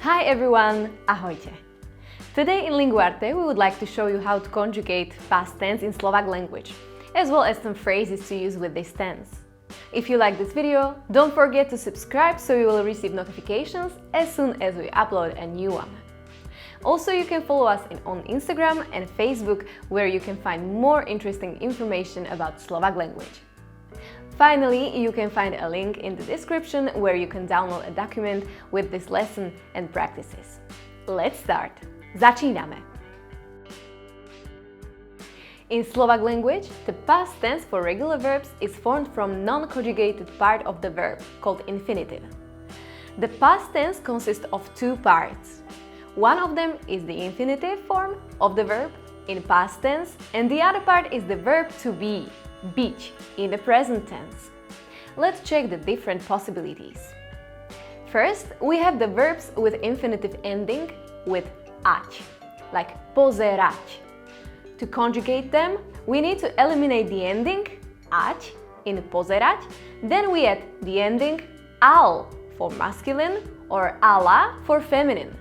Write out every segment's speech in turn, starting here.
Hi everyone, ahojte! Today in Linguarte we would like to show you how to conjugate past tense in Slovak language, as well as some phrases to use with this tense. If you like this video, don't forget to subscribe so you will receive notifications as soon as we upload a new one. Also, you can follow us on Instagram and Facebook, where you can find more interesting information about Slovak language. Finally, you can find a link in the description where you can download a document with this lesson and practices. Let's start! Začíname! In Slovak language, the past tense for regular verbs is formed from non-conjugated part of the verb, called infinitive. The past tense consists of two parts. One of them is the infinitive form of the verb in past tense, and the other part is the verb to be, byť, in the present tense. Let's check the different possibilities. First, we have the verbs with infinitive ending with ať, like pozerať. To conjugate them, we need to eliminate the ending ať in pozerať, then we add the ending al for masculine or ala for feminine.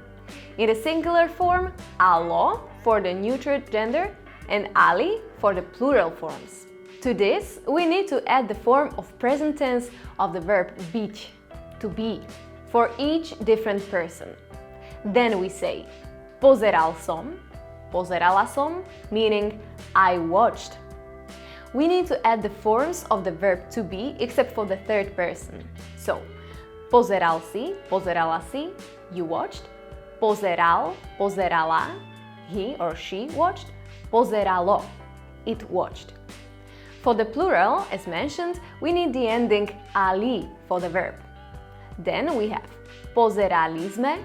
In the singular form, alo for the neuter gender and ali for the plural forms. To this, we need to add the form of present tense of the verb byť, to be, for each different person. Then we say pozeral som, pozerala som, meaning I watched. We need to add the forms of the verb to be except for the third person. So, pozeral si, pozerala si, you watched. Pozeral, pozerala, he or she watched. Pozeralo, it watched. For the plural, as mentioned, we need the ending ali for the verb. Then we have pozerali sme,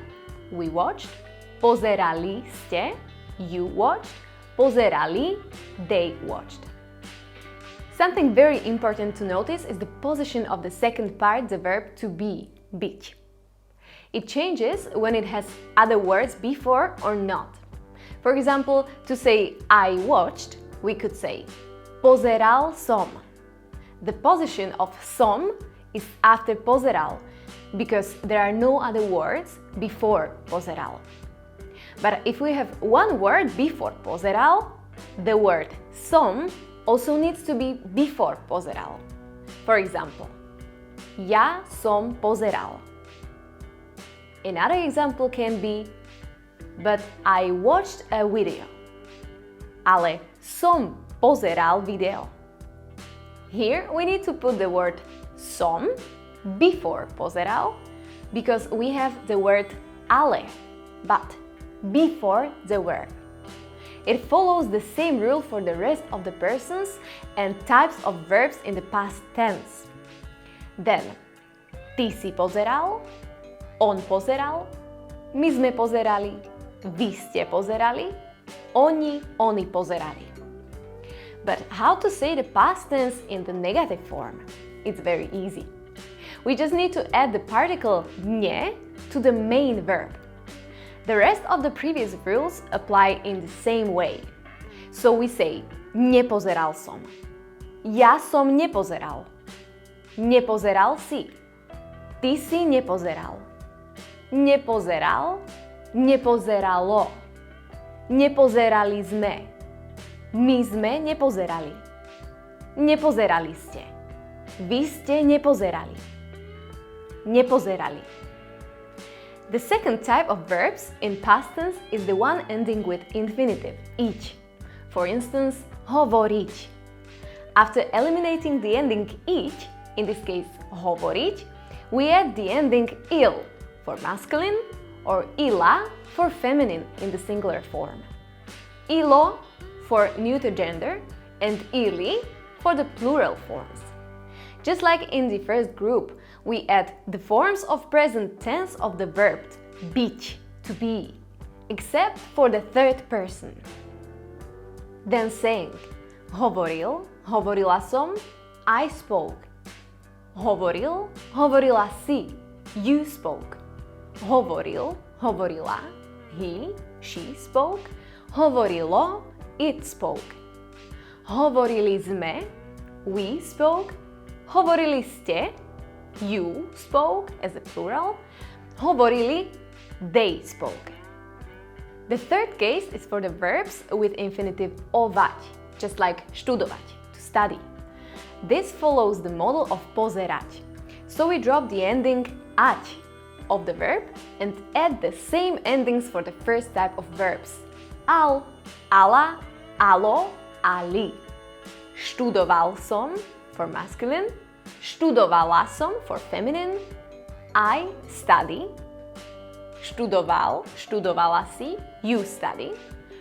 we watched. Pozerali ste, you watched. Pozerali, they watched. Something very important to notice is the position of the second part, the verb to be, byť. It changes when it has other words before or not. For example, to say I watched, we could say pozeral som. The position of som is after pozeral, because there are no other words before pozeral. But if we have one word before pozeral, the word som also needs to be before pozeral. For example, ja som pozeral. Another example can be, but I watched a video. Ale som pozeral video. Here we need to put the word som before pozeral, because we have the word ale, but, before the verb. It follows the same rule for the rest of the persons and types of verbs in the past tense. Then, ty si pozeral, on pozeral, my sme pozerali, vy ste pozerali, oni pozerali. But how to say the past tense in the negative form? It's very easy. We just need to add the particle nie to the main verb. The rest of the previous rules apply in the same way. So we say nepozeral som. Ja som nepozeral. Nepozeral si. Ty si nepozeral. Nepozeral, nepozeralo. Nepozerali sme. My sme nepozerali. Nepozerali ste. Vy ste nepozerali. Nepozerali. The second type of verbs in past tense is the one ending with infinitive, iť. For instance, hovoriť. After eliminating the ending iť, in this case hovoriť, we add the ending il for masculine or ila for feminine in the singular form. Ilo for neuter gender and ili for the plural forms. Just like in the first group, we add the forms of present tense of the verb byť, to be, except for the third person. Then saying hovoril, hovorila som, I spoke. Hovoril, hovorila si, you spoke. Hovoril, hovorila, he, she spoke. Hovorilo, it spoke. Hovorili sme, we spoke. Hovorili ste, you spoke as a plural. Hovorili, they spoke. The third case is for the verbs with infinitive ovať, just like študovať, to study. This follows the model of pozerať. So we drop the ending ať of the verb and add the same endings for the first type of verbs. Al, ala, alo, ali. Študoval som for masculine, študovala som for feminine, I study, študoval, študovala si, you study,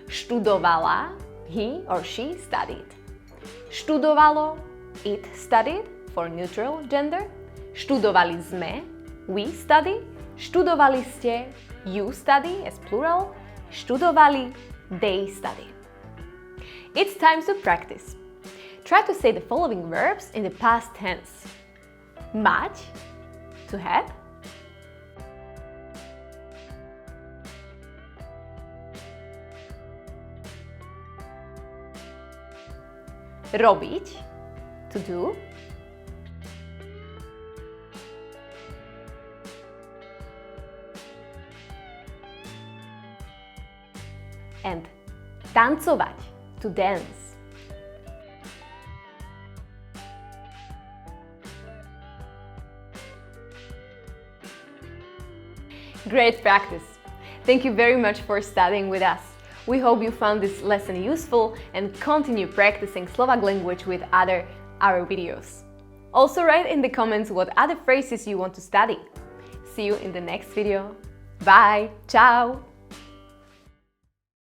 študovala, he or she studied. Študovalo, it studied for neutral gender, študovali sme, we study, študovali ste, you study as plural, študovali, they study. It's time to practice. Try to say the following verbs in the past tense. Mať, to have. Robiť, to do. And tancovať, to dance. Great practice! Thank you very much for studying with us. We hope you found this lesson useful and continue practicing Slovak language with our videos. Also write in the comments what other phrases you want to study. See you in the next video. Bye! Ciao!